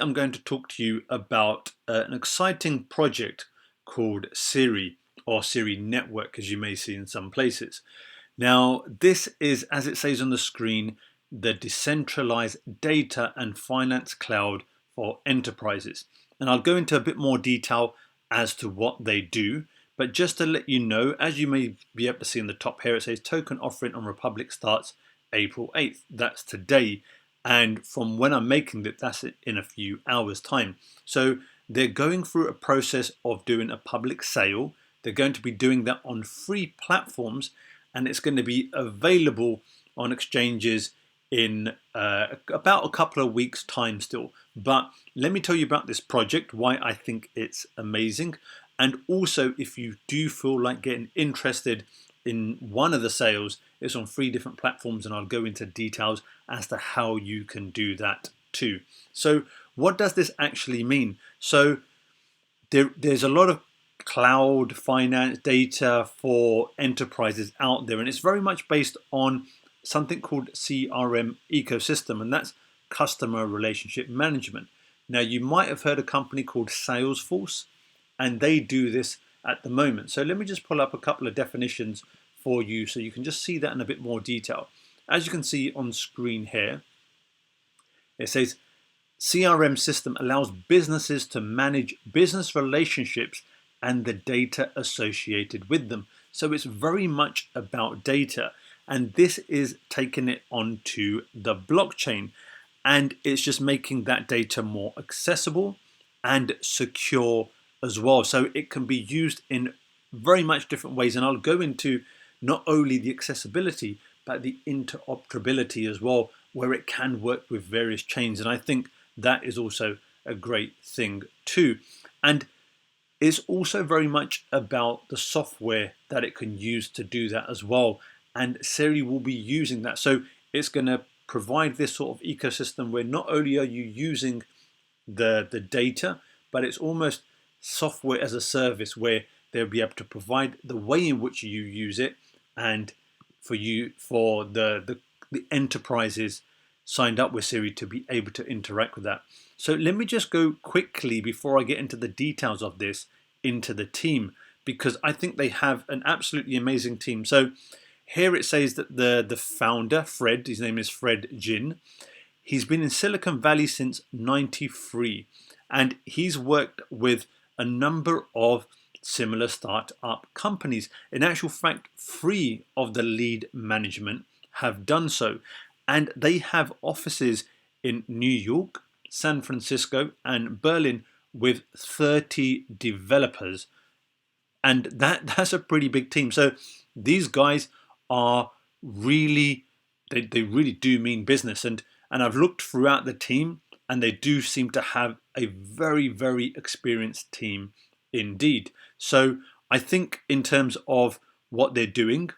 I'm going to talk to you about an exciting project called Cere, or Cere Network, as you may see in some places. Now, this is, as it says on the screen, the decentralized data and finance cloud for enterprises. And I'll go into a bit more detail as to what they do. But just to let you know, as you may be able to see in the top here, it says token offering on Republic starts April 8th. That's today. And from when I'm making it, that's in a few hours time. So they're going through a process of doing a public sale. They're going to be doing that on free platforms, and it's going to be available on exchanges in about a couple of weeks time still. But let me tell you about this project, why I think it's amazing. And also, if you do feel like getting interested in one of the sales, it's on 3 different platforms, and I'll go into details as to how you can do that too. So what does this actually mean? So there's a lot of cloud finance data for enterprises out there, and it's very much based on something called CRM ecosystem, and that's customer relationship management. Now, you might have heard a company called Salesforce, and they do this at the moment. So let me just pull up a couple of definitions for you so you can just see that in a bit more detail. As you can see on screen here, it says CRM system allows businesses to manage business relationships and the data associated with them. So it's very much about data, and this is taking it onto the blockchain, and it's just making that data more accessible and secure as well. So it can be used in very much different ways, and I'll go into not only the accessibility but the interoperability as well, where it can work with various chains, and I think that is also a great thing too. And it's also very much about the software that it can use to do that as well, and Cere will be using that. So it's going to provide this sort of ecosystem where not only are you using the data, but it's almost software as a service, where they'll be able to provide the way in which you use it, and for the enterprises signed up with Cere to be able to interact with that. So let me just go quickly, before I get into the details of this, into the team, because I think they have an absolutely amazing team. So here it says that the founder, Fred, his name is Fred Jin, he's been in Silicon Valley since '93, and he's worked with a number of similar startup companies. In actual fact, 3 of the lead management have done so, and they have offices in New York, San Francisco, and Berlin with 30 developers, and that's a pretty big team. So these guys are really, they really do mean business, and I've looked throughout the team, and they do seem to have a very, very experienced team indeed. So I think in terms of what they're doing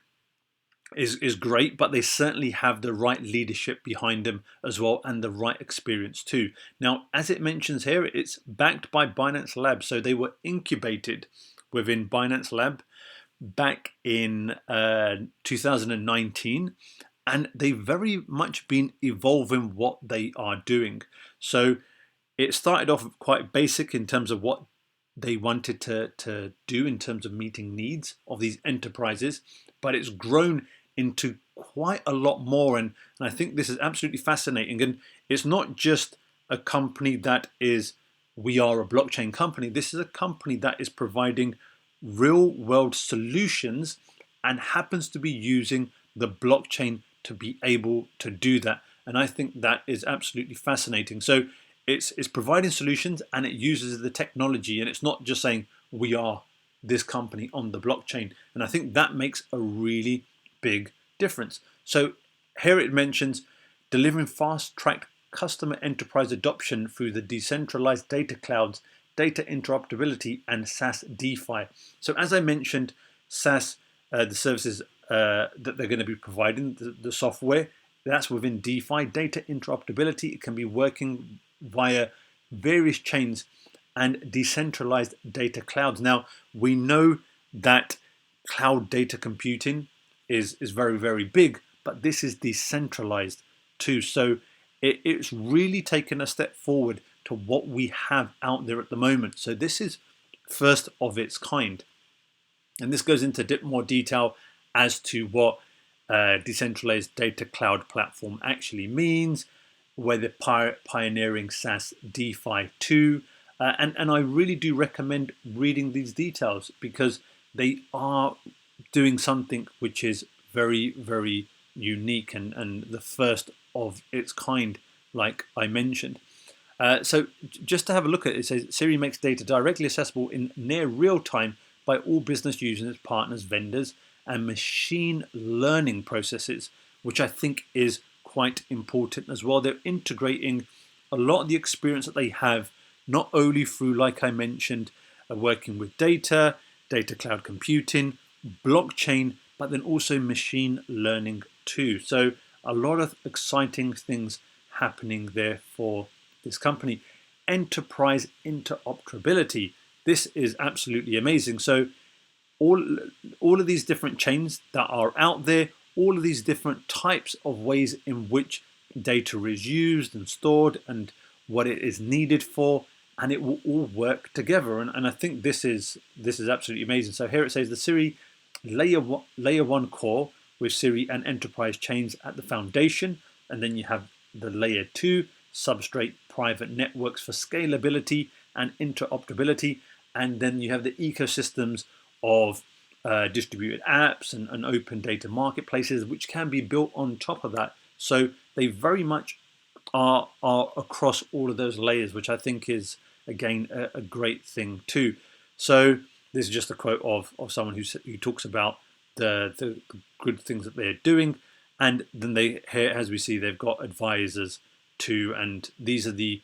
is great, but they certainly have the right leadership behind them as well, and the right experience too. Now, as it mentions here, it's backed by Binance Labs, so they were incubated within Binance Lab back in 2019, and they've very much been evolving what they are doing. So it started off quite basic in terms of what they wanted to do in terms of meeting needs of these enterprises, but it's grown into quite a lot more, and I think this is absolutely fascinating. And it's not just a company that is, we are a blockchain company. This is a company that is providing real world solutions and happens to be using the blockchain to be able to do that, and I think that is absolutely fascinating. So it's providing solutions, and it uses the technology, and it's not just saying we are this company on the blockchain, and I think that makes a really big difference. So here it mentions delivering fast-tracked customer enterprise adoption through the decentralized data clouds, data interoperability, and SaaS-DeFi. So as I mentioned, SaaS, the services that they're going to be providing, the software, that's within DeFi. Data interoperability, it can be working via various chains and decentralized data clouds. Now, we know that cloud data computing is very, very big, but this is decentralized too. So it's really taken a step forward to what we have out there at the moment. So this is first of its kind. And this goes into a bit more detail as to what decentralized data cloud platform actually means, where they're pioneering SaaS-DeFi too. And I really do recommend reading these details because they are doing something which is very, very unique and the first of its kind, like I mentioned. So just to have a look at it, it says Cere makes data directly accessible in near real time by all business users, partners, vendors, and machine learning processes, which I think is quite important as well. They're integrating a lot of the experience that they have, not only through, like I mentioned, working with data cloud computing, blockchain, but then also machine learning too. So a lot of exciting things happening there for this company. Enterprise interoperability. This is absolutely amazing. So all of these different chains that are out there, all of these different types of ways in which data is used and stored and what it is needed for, and it will all work together. And I think this is absolutely amazing. So here it says the Cere layer one core with Cere and enterprise chains at the foundation, and then you have the layer 2 substrate private networks for scalability and interoperability, and then you have the ecosystems of distributed apps and open data marketplaces which can be built on top of that. So they very much are across all of those layers, which I think is again a great thing too. So this is just a quote of someone who talks about the good things that they're doing, and then they here, as we see, they've got advisors too, and these are the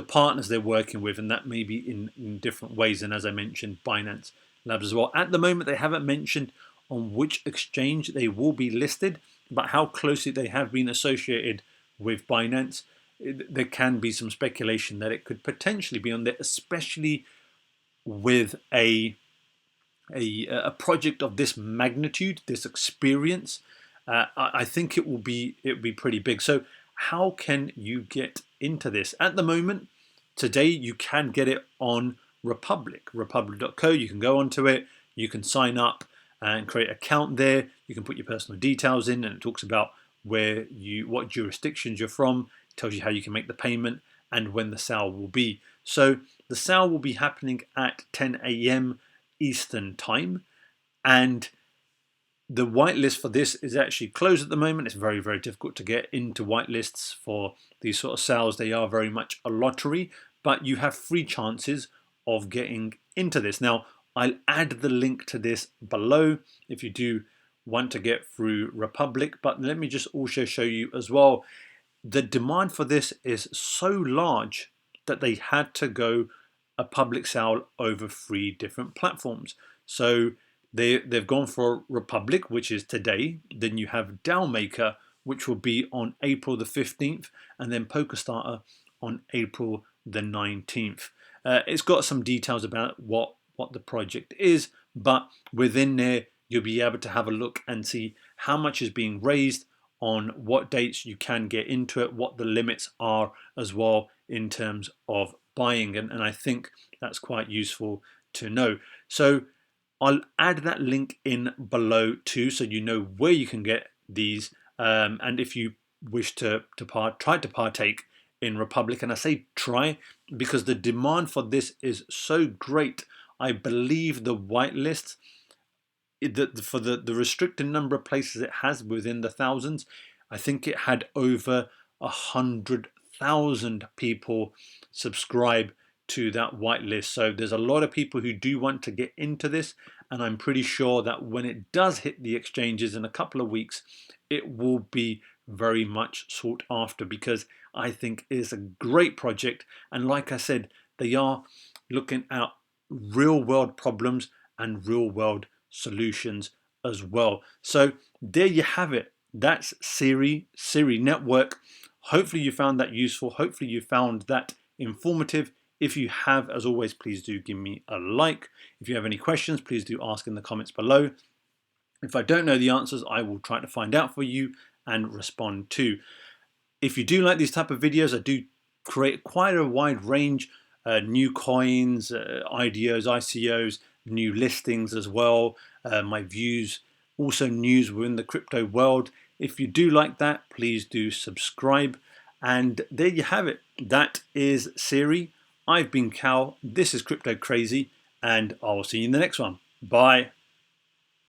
partners they're working with, and that may be in different ways. And as I mentioned, Binance Labs as well. At the moment, they haven't mentioned on which exchange they will be listed, but how closely they have been associated with Binance, there can be some speculation that it could potentially be on there, especially with a project of this magnitude, this experience. I think it will be pretty big. So how can you get into this? At the moment, today, you can get it on republic.co. You can go onto it, you can sign up and create an account there. You can put your personal details in, and it talks about what jurisdictions you're from, it tells you how you can make the payment and when the sale will be. So the sale will be happening at 10 a.m. Eastern time, and the whitelist for this is actually closed at the moment. It's very, very difficult to get into whitelists for these sort of sales. They are very much a lottery, but you have 3 chances of getting into this. Now, I'll add the link to this below if you do want to get through Republic, but let me just also show you as well. The demand for this is so large that they had to go a public sale over 3 different platforms. So they've gone for Republic, which is today. Then you have DAOMaker, which will be on April the 15th, and then Polkastarter on April the 19th. It's got some details about what the project is, but within there you'll be able to have a look and see how much is being raised, on what dates you can get into it, what the limits are as well in terms of buying, and I think that's quite useful to know. So I'll add that link in below too, so you know where you can get these, and if you wish to try to partake in Republic, and I say try because the demand for this is so great. I believe the whitelist, for the restricted number of places it has within the thousands, I think it had over 100,000 people subscribe to that whitelist. So there's a lot of people who do want to get into this, and I'm pretty sure that when it does hit the exchanges in a couple of weeks, it will be very much sought after, because I think it is a great project. And like I said, they are looking at real world problems and real world solutions as well. So there you have it. That's Cere Network. Hopefully you found that useful. Hopefully you found that informative. If you have, as always, please do give me a like. If you have any questions, please do ask in the comments below. If I don't know the answers, I will try to find out for you and respond too. If you do like these type of videos, I do create quite a wide range, new coins, IDOs, ICOs, new listings as well, my views, also news within the crypto world. If you do like that, please do subscribe. And there you have it. That is Cere. I've been Cal. This is Crypto Crazy, and I'll see you in the next one. Bye.